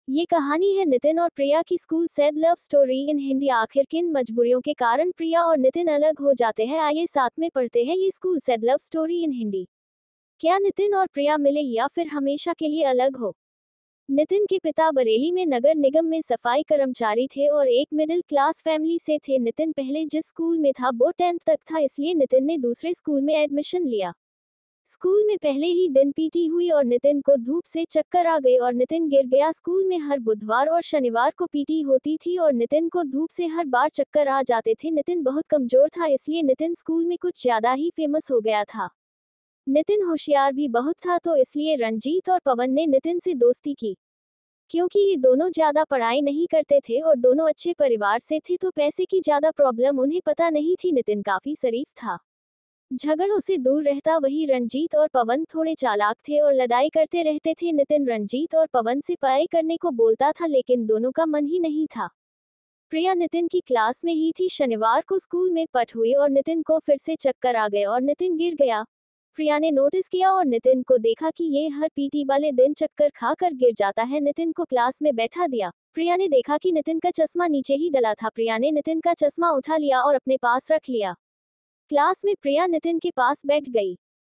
ये कहानी है नितिन और प्रिया की school said love story in Hindi. आखिर किन मजबूरियों के कारण प्रिया और नितिन अलग हो जाते हैं, आइए साथ में पढ़ते हैं ये school said love story in Hindi. क्या नितिन और प्रिया मिले या फिर हमेशा के लिए अलग हो? नितिन के पिता बरेली में नगर निगम में सफाई कर्मचारी थे और एक मिडिल क्लास फैमिली से थे। नितिन पहले जिस स्कूल में था वो 10th तक था, इसलिए नितिन ने दूसरे स्कूल में एडमिशन लिया। स्कूल में पहले ही दिन पीटी हुई और नितिन को धूप से चक्कर आ गए और नितिन गिर गया। स्कूल में हर बुधवार और शनिवार को पीटी होती थी और नितिन को धूप से हर बार चक्कर आ जाते थे। नितिन बहुत कमजोर था, इसलिए नितिन स्कूल में कुछ ज्यादा ही फेमस हो गया था। नितिन होशियार भी बहुत था, तो इसलिए रंजीत और पवन ने नितिन से दोस्ती की। क्योंकि ये दोनों ज्यादा पढ़ाई नहीं करते थे और दोनों अच्छे परिवार से थे, तो पैसे की ज्यादा प्रॉब्लम उन्हें पता नहीं थी। नितिन काफी शरीफ था, झगड़ों से दूर रहता। वही रंजीत और पवन थोड़े चालाक थे और लड़ाई करते रहते थे। नितिन रंजीत और पवन से पढ़ाई करने को बोलता था, लेकिन दोनों का मन ही नहीं था। प्रिया नितिन की क्लास में ही थी। शनिवार को स्कूल में पट हुई और नितिन को फिर से चक्कर आ गए और नितिन गिर गया। प्रिया ने नोटिस किया और नितिन को देखा कि ये हर पीटी वाले दिन चक्कर खा कर गिर जाता है। नितिन को क्लास में बैठा दिया। प्रिया ने देखा कि नितिन का चश्मा नीचे ही डला था। प्रिया ने नितिन का चश्मा उठा लिया और अपने पास रख लिया। क्लास में प्रिया नितिन के पास बैठ गई।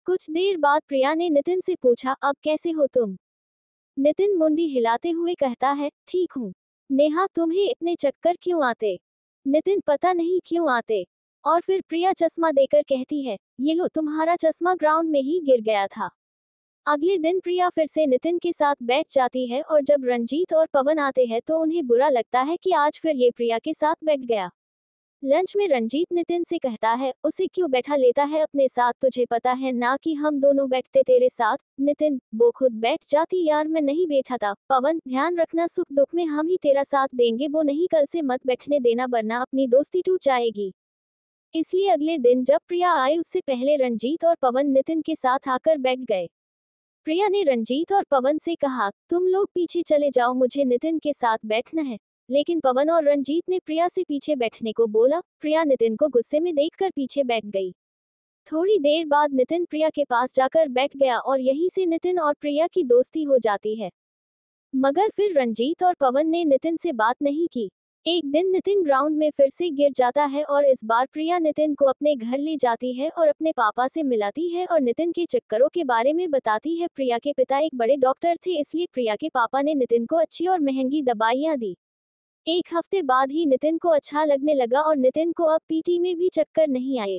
कुछ देर बाद प्रिया ने नितिन से पूछा, अब कैसे हो तुम? नितिन मुंडी हिलाते हुए कहता है, ठीक हूँ। नेहा, तुम्हें इतने चक्कर क्यों आते? नितिन, पता नहीं क्यों आते। और फिर प्रिया चश्मा देकर कहती है, ये लो, तुम्हारा चश्मा ग्राउंड में ही गिर गया था। अगले दिन प्रिया फिर से नितिन के साथ बैठ जाती है और जब रंजीत और पवन आते हैं तो उन्हें बुरा लगता है कि आज फिर ये प्रिया के साथ बैठ गया। लंच में रंजीत नितिन से कहता है, उसे क्यों बैठा लेता है अपने साथ? तुझे पता है ना कि हम दोनों बैठते तेरे साथ। नितिन, वो खुद बैठ जाती। यार, मैं नहीं बैठा था। पवन, ध्यान रखना, सुख दुख में हम ही तेरा साथ देंगे, वो नहीं कल से मत बैठने देना, वरना अपनी दोस्ती टूट जाएगी। इसलिए अगले दिन जब प्रिया आई उससे पहले रंजीत और पवन नितिन के साथ आकर बैठ गए। प्रिया ने रंजीत और पवन से कहा, तुम लोग पीछे चले जाओ, मुझे नितिन के साथ बैठना है। लेकिन पवन और रंजीत ने प्रिया से पीछे बैठने को बोला। प्रिया नितिन को गुस्से में देखकर पीछे बैठ गई। थोड़ी देर बाद नितिन प्रिया के पास जाकर बैठ गया और यहीं से नितिन और प्रिया की दोस्ती हो जाती है। मगर फिर रंजीत और पवन ने नितिन से बात नहीं की। एक दिन नितिन ग्राउंड में फिर से गिर जाता है और इस बार प्रिया नितिन को अपने घर ले जाती है और अपने पापा से मिलाती है और नितिन के चक्करों के बारे में बताती है। प्रिया के पिता एक बड़े डॉक्टर थे, इसलिए प्रिया के पापा ने नितिन को अच्छी और महंगी दवाइयां दी। एक हफ्ते बाद ही नितिन को अच्छा लगने लगा और नितिन को अब पीटी में भी चक्कर नहीं आए।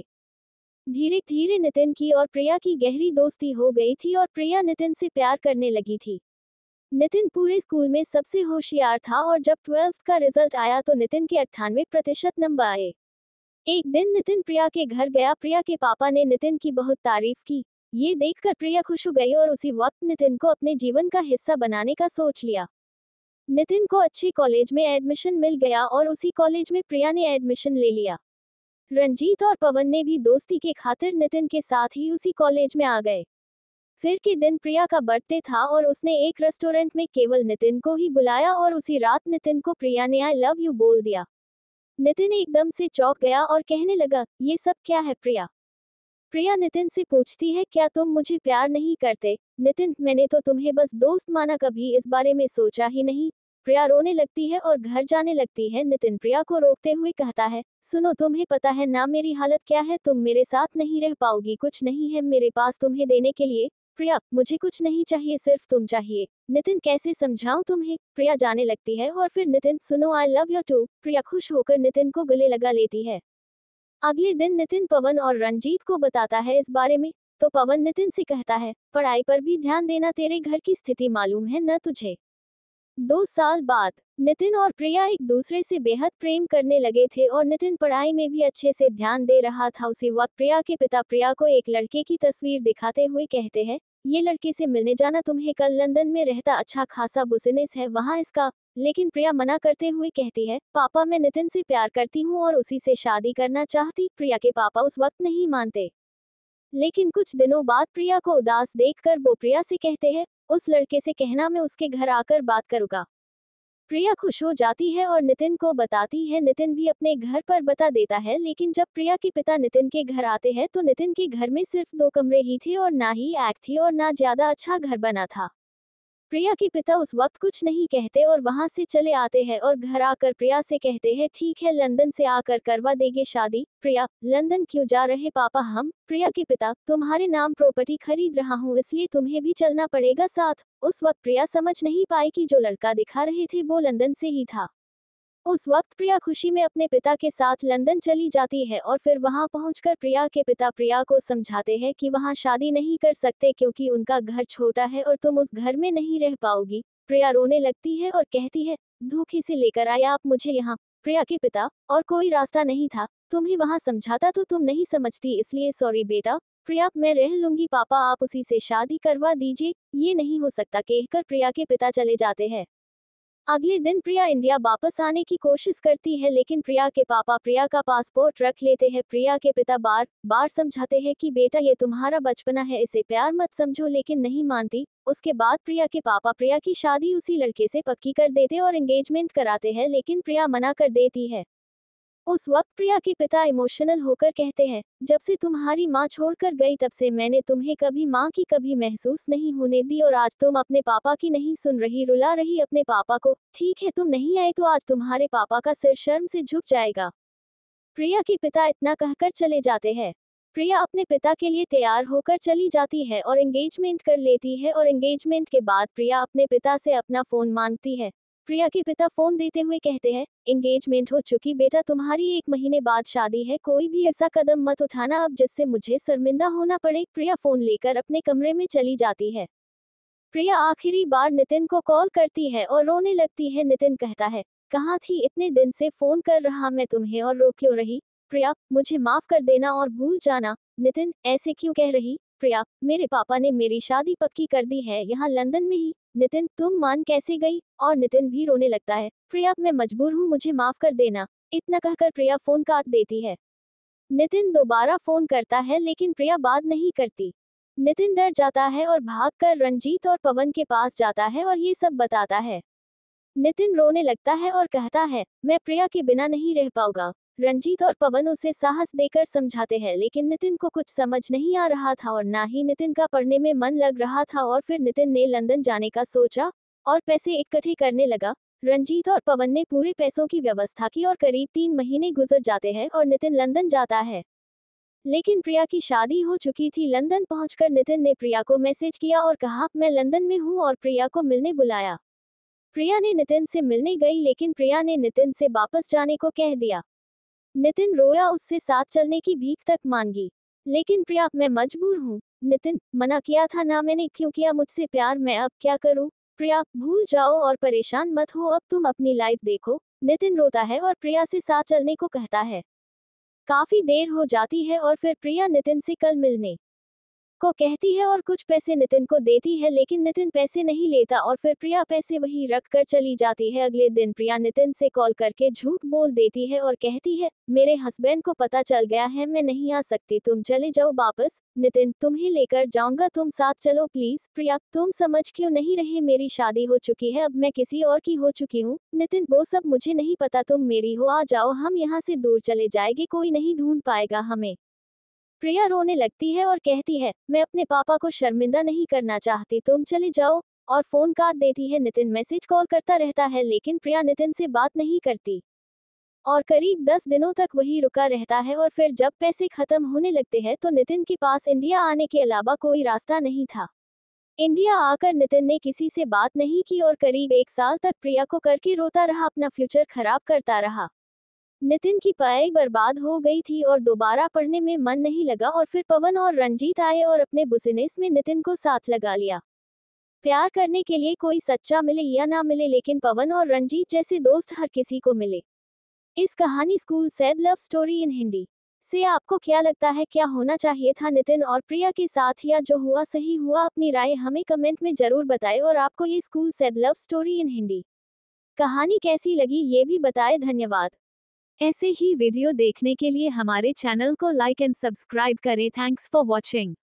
धीरे धीरे नितिन की और प्रिया की गहरी दोस्ती हो गई थी और प्रिया नितिन से प्यार करने लगी थी। नितिन पूरे स्कूल में सबसे होशियार था और जब 12th का रिजल्ट आया तो नितिन के 98% नंबर आए। एक दिन नितिन प्रिया के घर गया। प्रिया के पापा ने नितिन की बहुत तारीफ की। ये देखकर प्रिया खुश हो गई और उसी वक्त नितिन को अपने जीवन का हिस्सा बनाने का सोच लिया। नितिन को अच्छे कॉलेज में एडमिशन मिल गया और उसी कॉलेज में प्रिया ने एडमिशन ले लिया। रंजीत और पवन ने भी दोस्ती के खातिर नितिन के साथ ही उसी कॉलेज में आ गए। फिर के दिन प्रिया का बर्थडे था और उसने एक रेस्टोरेंट में केवल नितिन को ही बुलाया और उसी रात नितिन को प्रिया ने आई लव यू बोल दिया। नितिन एकदम से चौंक गया और कहने लगा, ये सब क्या है प्रिया? प्रिया नितिन से पूछती है, क्या तुम मुझे प्यार नहीं करते? नितिन, मैंने तो तुम्हें बस दोस्त माना, कभी इस बारे में सोचा ही नहीं। प्रिया रोने लगती है और घर जाने लगती है। नितिन प्रिया को रोकते हुए कहता है, सुनो, तुम्हें पता है ना मेरी हालत क्या है? तुम मेरे साथ नहीं रह पाओगी, कुछ नहीं है मेरे पास तुम्हें देने के लिए। प्रिया, मुझे कुछ नहीं चाहिए, सिर्फ तुम चाहिए। नितिन, कैसे समझाऊं तुम्हें? प्रिया जाने लगती है और फिर नितिन, सुनो, आई लव यू टू। प्रिया खुश होकर नितिन को गले लगा लेती है। अगले दिन नितिन पवन और रंजीत को बताता है इस बारे में। तो पवन नितिन से कहता है, पढ़ाई पर भी ध्यान देना, तेरे घर की स्थिति मालूम है न तुझे। 2 साल बाद नितिन और प्रिया एक दूसरे से बेहद प्रेम करने लगे थे और नितिन पढ़ाई में भी अच्छे से ध्यान दे रहा था। उसी वक्त प्रिया के पिता प्रिया को एक लड़के की तस्वीर दिखाते हुए कहते हैं, ये लड़के से मिलने जाना, तुम्हें कल लंदन में रहता अच्छा खासा बिजनेस है वहाँ इसका। लेकिन प्रिया मना करते हुए कहती है, पापा, मैं नितिन से प्यार करती हूँ और उसी से शादी करना चाहती। प्रिया के पापा उस वक्त नहीं मानते। लेकिन कुछ दिनों बाद प्रिया को उदास देखकर वो प्रिया से कहते हैं, उस लड़के से कहना मैं उसके घर आकर बात करूंगा। प्रिया खुश हो जाती है और नितिन को बताती है। नितिन भी अपने घर पर बता देता है। लेकिन जब प्रिया के पिता नितिन के घर आते हैं तो नितिन के घर में सिर्फ 2 कमरे ही थे और ना ही एक थी और ना ज्यादा अच्छा घर बना था। प्रिया के पिता उस वक्त कुछ नहीं कहते और वहां से चले आते हैं और घर आकर प्रिया से कहते हैं ठीक है लंदन से आकर करवा देंगे शादी। प्रिया, लंदन क्यों जा रहे पापा हम? प्रिया के पिता, तुम्हारे नाम प्रॉपर्टी खरीद रहा हूँ इसलिए तुम्हें भी चलना पड़ेगा साथ। उस वक्त प्रिया समझ नहीं पाई कि जो लड़का दिखा रहे थे वो लंदन से ही था। उस वक्त प्रिया खुशी में अपने पिता के साथ लंदन चली जाती है और फिर वहां पहुंचकर प्रिया के पिता प्रिया को समझाते हैं कि वहां शादी नहीं कर सकते क्योंकि उनका घर छोटा है और तुम उस घर में नहीं रह पाओगी। प्रिया रोने लगती है और कहती है, धोखे से लेकर आया आप मुझे यहाँ। प्रिया के पिता, और कोई रास्ता नहीं था, तुम्हें वहां समझाता तो तुम नहीं समझती इसलिए सॉरी बेटा। प्रिया, मैं रह लूंगी पापा आप उसी से शादी करवा दीजिए। ये नहीं हो सकता कहकर प्रिया के पिता चले जाते हैं। अगले दिन प्रिया इंडिया वापस आने की कोशिश करती है लेकिन प्रिया के पापा प्रिया का पासपोर्ट रख लेते हैं। प्रिया के पिता बार बार समझाते हैं कि बेटा ये तुम्हारा बचपना है इसे प्यार मत समझो लेकिन नहीं मानती। उसके बाद प्रिया के पापा प्रिया की शादी उसी लड़के से पक्की कर देते और एंगेजमेंट कराते हैं लेकिन प्रिया मना कर देती है। उस वक्त प्रिया के पिता इमोशनल होकर कहते हैं, जब से तुम्हारी माँ छोड़कर गई तब से मैंने तुम्हें कभी माँ की कभी महसूस नहीं होने दी और आज तुम अपने पापा की नहीं सुन रही रुला रही अपने पापा को। ठीक है तुम नहीं आए तो आज तुम्हारे पापा का सिर शर्म से झुक जाएगा। प्रिया के पिता इतना कहकर चले जाते हैं। प्रिया अपने पिता के लिए तैयार होकर चली जाती है और एंगेजमेंट कर लेती है और एंगेजमेंट के बाद प्रिया अपने पिता से अपना फोन मांगती है। प्रिया के पिता फोन देते हुए कहते हैं, एंगेजमेंट हो चुकी बेटा तुम्हारी 1 महीने बाद शादी है कोई भी ऐसा कदम मत उठाना अब जिससे मुझे शर्मिंदा होना पड़े। प्रिया फोन लेकर अपने कमरे में चली जाती है। प्रिया आखिरी बार नितिन को कॉल करती है और रोने लगती है। नितिन कहता है, कहाँ थी इतने दिन से फोन कर रहा मैं तुम्हें और रो क्यों रही? प्रिया, मुझे माफ कर देना और भूल जाना। नितिन, ऐसे क्यों कह रही? प्रिया, मेरे पापा ने मेरी शादी पक्की कर दी है यहाँ लंदन में ही। नितिन, तुम मान कैसे गई? और नितिन भी रोने लगता है। प्रिया, मैं मजबूर हूँ मुझे माफ कर देना। इतना कहकर प्रिया फोन काट देती है। नितिन दोबारा फोन करता है लेकिन प्रिया बात नहीं करती। नितिन डर जाता है और भागकर रंजीत और पवन के पास जाता है और ये सब बताता है। नितिन रोने लगता है और कहता है, मैं प्रिया के बिना नहीं रह पाऊंगा। रंजीत और पवन उसे साहस देकर समझाते हैं लेकिन नितिन को कुछ समझ नहीं आ रहा था और ना ही नितिन का पढ़ने में मन लग रहा था और फिर नितिन ने लंदन जाने का सोचा और पैसे इकट्ठे करने लगा। रंजीत और पवन ने पूरे पैसों की व्यवस्था की और करीब 3 महीने गुजर जाते हैं और नितिन लंदन जाता है। लेकिन प्रिया की शादी हो चुकी थी। लंदन पहुंचकर नितिन ने प्रिया को मैसेज किया और कहा, मैं लंदन में हूं और प्रिया को मिलने बुलाया। प्रिया ने नितिन से मिलने गई लेकिन प्रिया ने नितिन से वापस जाने को कह दिया। नितिन रोया उससे साथ चलने की भीख तक मांगी लेकिन प्रिया, मैं मजबूर हूँ। नितिन, मना किया था ना मैंने क्यों किया मुझसे प्यार मैं अब क्या करूँ? प्रिया, भूल जाओ और परेशान मत हो अब तुम अपनी लाइफ देखो। नितिन रोता है और प्रिया से साथ चलने को कहता है। काफी देर हो जाती है और फिर प्रिया नितिन से कल मिलने को कहती है और कुछ पैसे नितिन को देती है लेकिन नितिन पैसे नहीं लेता और फिर प्रिया पैसे वहीं रख कर चली जाती है। अगले दिन प्रिया नितिन से कॉल करके झूठ बोल देती है और कहती है, मेरे हस्बैंड को पता चल गया है मैं नहीं आ सकती तुम चले जाओ वापस। नितिन, तुम्हें लेकर जाऊंगा तुम साथ चलो प्लीज। प्रिया, तुम समझ क्यों नहीं रहे मेरी शादी हो चुकी है अब मैं किसी और की हो चुकी हूँ। नितिन, वो सब मुझे नहीं पता तुम मेरी हो आ जाओ हम यहाँ से दूर चले जाएंगे कोई नहीं ढूंढ पाएगा हमें। प्रिया रोने लगती है और कहती है, मैं अपने पापा को शर्मिंदा नहीं करना चाहती तुम चले जाओ, और फोन काट देती है। नितिन मैसेज कॉल करता रहता है लेकिन प्रिया नितिन से बात नहीं करती और करीब 10 दिनों तक वही रुका रहता है और फिर जब पैसे खत्म होने लगते हैं तो नितिन के पास इंडिया आने के अलावा कोई रास्ता नहीं था। इंडिया आकर नितिन ने किसी से बात नहीं की और करीब 1 साल तक प्रिया को करके रोता रहा अपना फ्यूचर खराब करता रहा। नितिन की पढ़ाई बर्बाद हो गई थी और दोबारा पढ़ने में मन नहीं लगा और फिर पवन और रंजीत आए और अपने बिजनेस में नितिन को साथ लगा लिया। प्यार करने के लिए कोई सच्चा मिले या ना मिले लेकिन पवन और रंजीत जैसे दोस्त हर किसी को मिले। इस कहानी school said love story in Hindi से आपको क्या लगता है क्या होना चाहिए था नितिन और प्रिया के साथ या जो हुआ सही हुआ? अपनी राय हमें कमेंट में जरूर बताएं और आपको ये school said love story in Hindi कहानी कैसी लगी ये भी बताएं। धन्यवाद। ऐसे ही वीडियो देखने के लिए हमारे चैनल को लाइक एंड सब्सक्राइब करें। Thanks for watching.